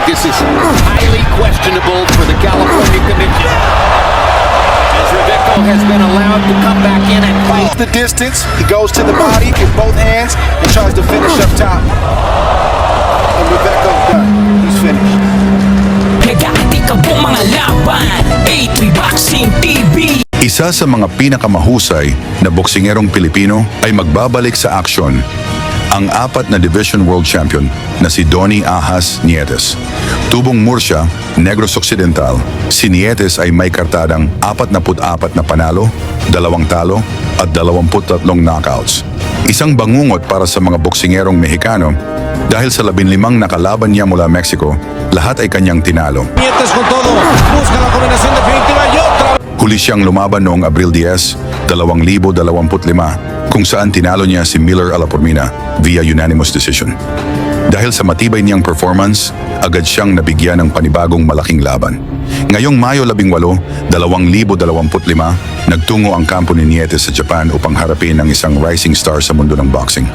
this is highly questionable for the California Commission. As Rebecca has been allowed to come back in and fight the distance. He goes to the body with both hands and tries to finish up top. And Rebecca done. He's finished. Nagkakati ka po mga laban, A3 Boxing TV. Isa sa mga pinakamahusay na boksingerong Pilipino ay magbabalik sa aksyon. Ang 4 na Division World Champion na si Donnie Ahas Nietes. Tubong Murcia, Negros Occidental, si Nietes ay may kartadang 44 na panalo, 2 talo at 23 knockouts. Isang bangungot para sa mga boksingerong Mexicano dahil sa 15 na kalaban niya mula Mexico, lahat ay kanyang tinalo. Nietes con todo. Busca la combinación definitiva y otra. Huli siyang lumaban noong Abril 10, 2025, kung saan tinalo niya si Miller Alapormina via unanimous decision. Dahil sa matibay niyang performance, agad siyang nabigyan ng panibagong malaking laban. Ngayong Mayo 18, 2025, nagtungo ang kampo ni Nietes sa Japan upang harapin ang isang rising star sa mundo ng boxing.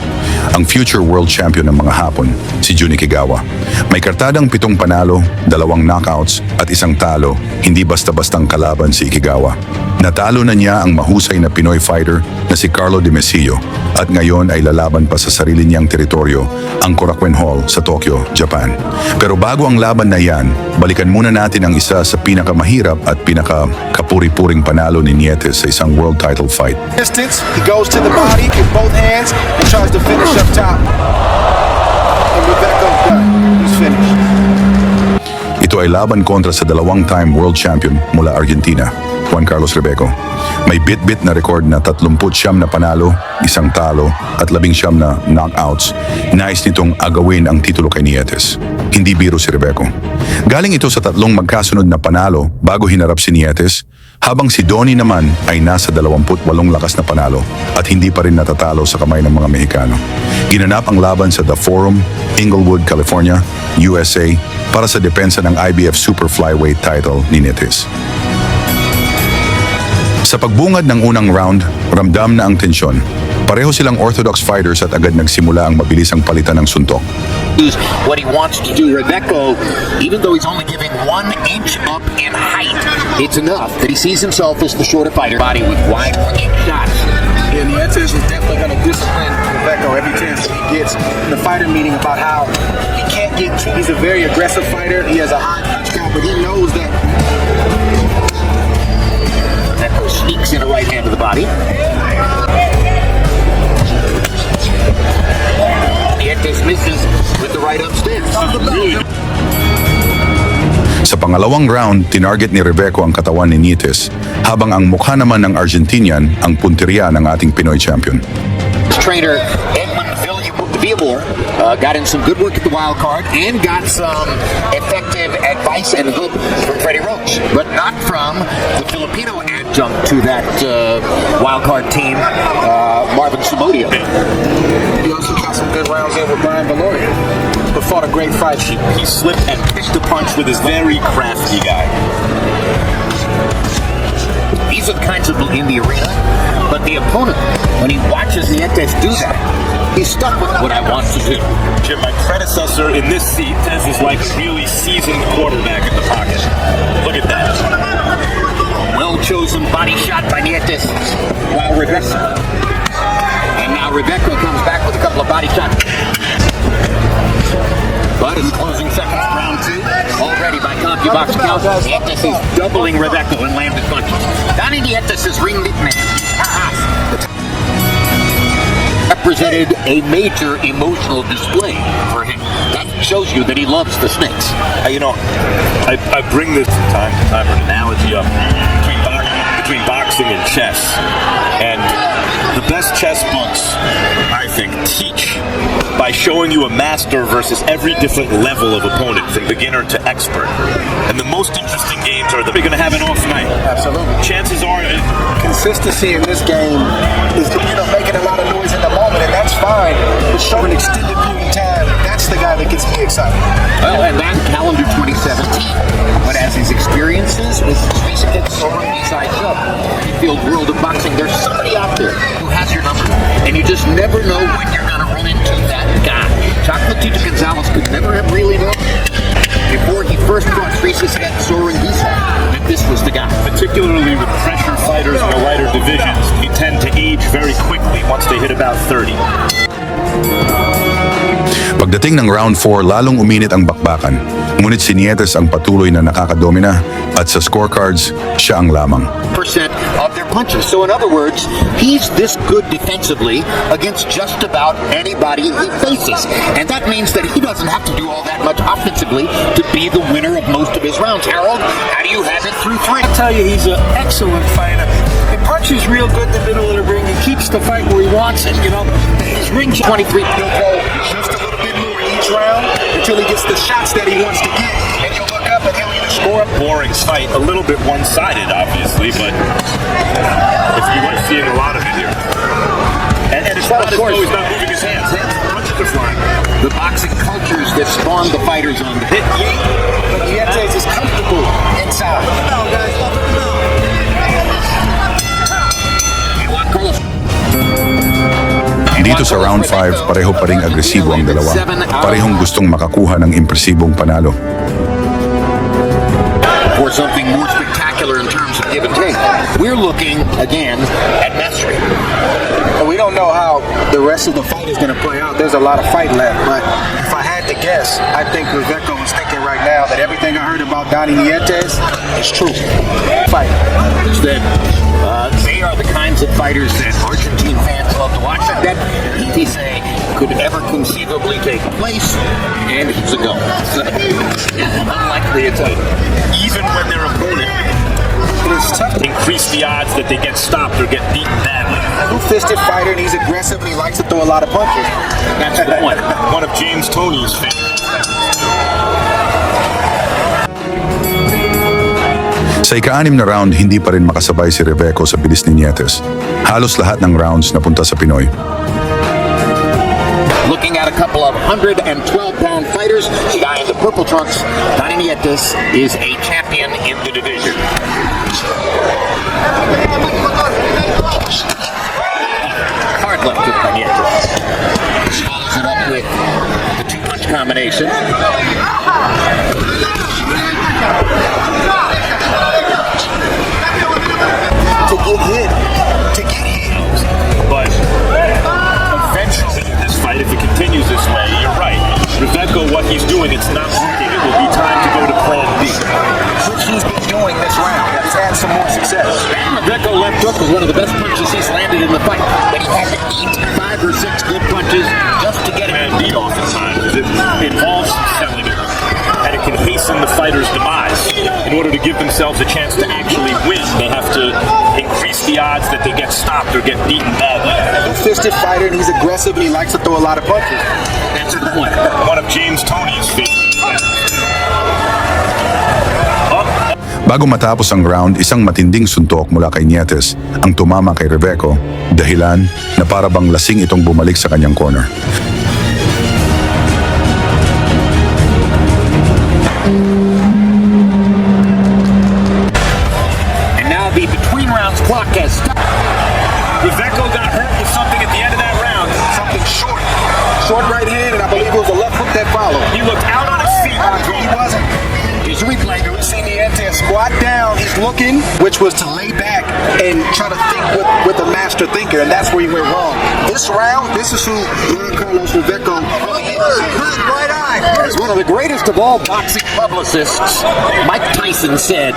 Ang future world champion ng mga Hapon, si IKEGAWA. May kartadang 7 panalo, 2 knockouts at 1 talo, hindi basta-bastang kalaban si IKEGAWA. Natalo na niya ang mahusay na Pinoy fighter na si Carlo Di Mesillo at ngayon ay lalaban pa sa sarili niyang teritoryo, ang Korakuen Hall sa Tokyo, Japan. Pero bago ang laban na yan, balikan muna natin ang isa sa pinakamahirap at pinakakapuri-puring panalo ni Nietes sa isang world title fight. Distance. He goes to the body with both hands and tries to finish up top. And Rebecca done. He's finished. Ito ay laban kontra sa 2-time world champion mula Argentina, Juan Carlos Rebeco. May bit-bit na record na 39 na panalo, 1 talo at 19 na knockouts. Nais nitong agawin ang titulo kay Nietes. Hindi biro si Rebeco. Galing ito sa 3 magkasunod na panalo bago hinarap si Nietes, habang si Donnie naman ay nasa 28 lakas na panalo at hindi pa rin natatalo sa kamay ng mga Mexicano. Ginanap ang laban sa The Forum, Inglewood, California, USA para sa depensa ng IBF Super Flyweight title ni Nietes. Sa pagbungad ng unang round, ramdam na ang tensyon. Pareho silang orthodox fighters at agad nagsimula ang mabilisang palitan ng suntok. what he wants to do. Rebecca, even though he's only giving 1 inch up in height, it's enough that he sees himself as the shorter fighter. Body with wide-ranging shots. Yeah, Nietes is definitely going to discipline Rebecca every chance he gets in the fighter meeting about how he can't get too. He's a very aggressive fighter. He has a high punch count, but he knows that. Rebecca sneaks in a right hand to the body. Nietes misses with the right upstairs. Sa pangalawang round, tinarget ni Rebeco ang katawan ni Nietes, habang ang mukha naman ng Argentinian ang punteriya ng ating Pinoy champion. Trainer Villamor got in some good work at the wild card and got some effective advice and hope from Freddie Roach, but not from the Filipino adjunct to that wild card team, Marvin Subodio. He also got some good rounds in with Brian Valoria, but fought a great fight. He slipped and pitched a punch with his very crafty guy. These are the kinds of in the arena, but the opponent, when he watches Nietes do that, he's stuck with what I want to do. Jim, my predecessor in this seat is like a really seasoned quarterback in the pocket. Look at that. Well-chosen body shot by Nietes while Rebecca. And now Rebecca comes back with a couple of body shots. But in the closing seconds of round 2, already by CompuBox count, Nietes is doubling Rebecca when landed punches. Donnie Nietes' ring nickname, represented a major emotional display for him. That shows you that he loves the snakes. You know, I bring this from time to time, an analogy up between boxing and chess. And the best chess books, I think, teach by showing you a master versus every different level of opponent, from beginner to expert. And the most interesting games are they're going to have an off night. Absolutely. Chances are Consistency in this game is, making a lot of noise in the moment, and that's fine. But showing an extended period of time, that's the guy that gets me excited. Well, and that calendar 2017. But as his experiences with recent hits over besides up, field world of boxing, there's somebody out there who has your number, and you just never know when you're going to run into that guy. Chocolate Tito Gonzalez could never have really known before voices had soaring diesel that this was the guy. Particularly with pressure fighters in the lighter divisions, they tend to age very quickly once they hit about 30. Pagdating ng round 4, lalong uminit ang bakbakan. Ngunit si Nietes ang patuloy na nakakadomina at sa scorecards, siya ang lamang. Percent of their punches. So in other words, he's this good defensively against just about anybody he faces. And that means that he doesn't have to do all that much offensively to be the winner of most of his rounds. Harold, how do you have it through 3? I'll tell you, he's an excellent fighter. He punches real good in the middle of the ring. He keeps the fight where he wants it, you know. His ring 23. he'll go just a little bit more each round until he gets the shots that he wants to get. And you'll look up and he'll either score. Boring fight, a little bit one-sided, obviously, but you are seeing a lot of it here. And it's not as though he's not moving his hands. Punches are flying. The boxing cultures that spawned the fighters on the hit. But Nietes is comfortable inside. Dito sa round 5, pareho pa ring agresibo ang dalawa. Parehong gustong makakuha ng impresibong panalo. For something more spectacular in terms of give and take, we're looking again at mastery. We don't know how the rest of the fight is going to play out. There's a lot of fight left, but if I had to guess, I think Rebecca was thinking right now that everything I heard about Donnie Nietes is true. Fight. That they are the kinds of fighters that Argentine fans love to watch, and that he say could ever conceivably take place, and he's a go. Unlikely it's Even when their opponent It's tough to increase the odds that they get stopped or get beaten badly. two-fisted fighter, and he's aggressive, and he likes to throw a lot of punches. That's the point. One of James Toney's favorites. Sa ika-6 na round, hindi pa rin makasabay si Reveco sa bilis ni Nietes. Halos lahat ng rounds napunta sa Pinoy. Looking at a couple of 112-pound fighters, the guy in the purple trunks, Donnie Nietes, is a champion in the division. Hard left hook by Nietes. Follows it up with the two-punch combination. To get hit. But eventually, this fight, if it continues this way, you're right. Reveco, what he's doing, it's not working. It will be time to go to plan B. Which he's been doing this round. He's had some more success. Reveco left hook was one of the best punches he's landed in the fight, but he had to eat 5 or 6 good punches just to get it. And beat oftentimes. It involves selling it. And it can hasten the fighter's demise. In order to give themselves a chance to actually win, they have to increase the odds that they get stopped or get beaten badly. Two-fisted fighter, and he's aggressive, and he likes to throw a lot of punches. That's the point. One of James Toney's favorites. Bago matapos ang round, isang matinding suntok mula kay Nietes ang tumama kay Reveco, dahilan na para bang lasing itong bumalik sa kanyang corner. And now the between rounds clock has stopped. Reveco got hurt with something at the end of that round. Something short. Short right hand, and I believe it was a left hook that followed. He looked out on his feet. He wasn't. Here's a replay. See Nietes squat down. He's looking, which was to lay back and try to think with a master thinker, and that's where he went wrong. This round, this is who Carlos Reveco right eye. As one of the greatest of all boxing publicists, Mike Tyson said,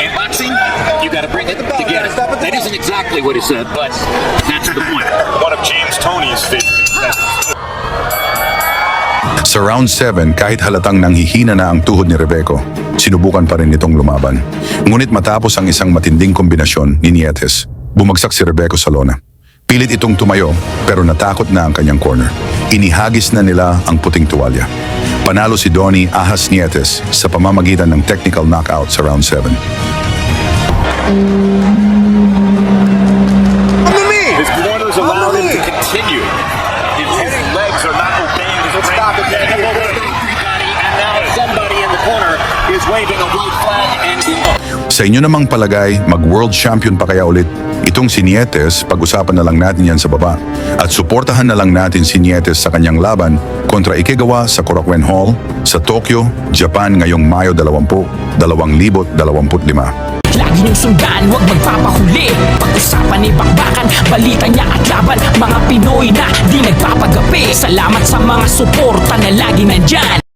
in boxing, you got to bring it together. That isn't exactly what he said, but that's the point. One of James Toney's favorites. Sa round 7, kahit halatang nanghihina na ang tuhod ni Reveco, sinubukan pa rin nitong lumaban. Ngunit matapos ang isang matinding kombinasyon ni Nietes, bumagsak si Reveco sa lona. Pilit itong tumayo, pero natakot na ang kanyang corner. Inihagis na nila ang puting tuwalya. Panalo si Donnie Ahas Nietes sa pamamagitan ng technical knockout sa round 7. His corners allow him to continue. His legs are not obeying his And now somebody in the corner is waving a white flag and Sa inyo namang palagay, mag-world champion pa kaya ulit Itong si NIETES, pag-usapan na lang natin yan sa baba. At suportahan na lang natin si NIETES sa kanyang laban kontra IKEGAWA sa Korakuen Hall sa Tokyo, Japan ngayong Mayo 20, 2025. Lagi niyong sundan, huwag magpapahuli. Pag-usapan ni bakbakan, balita niya at laban. Mga Pinoy na di nagpapagapi. Salamat sa mga suporta na lagi nandyan.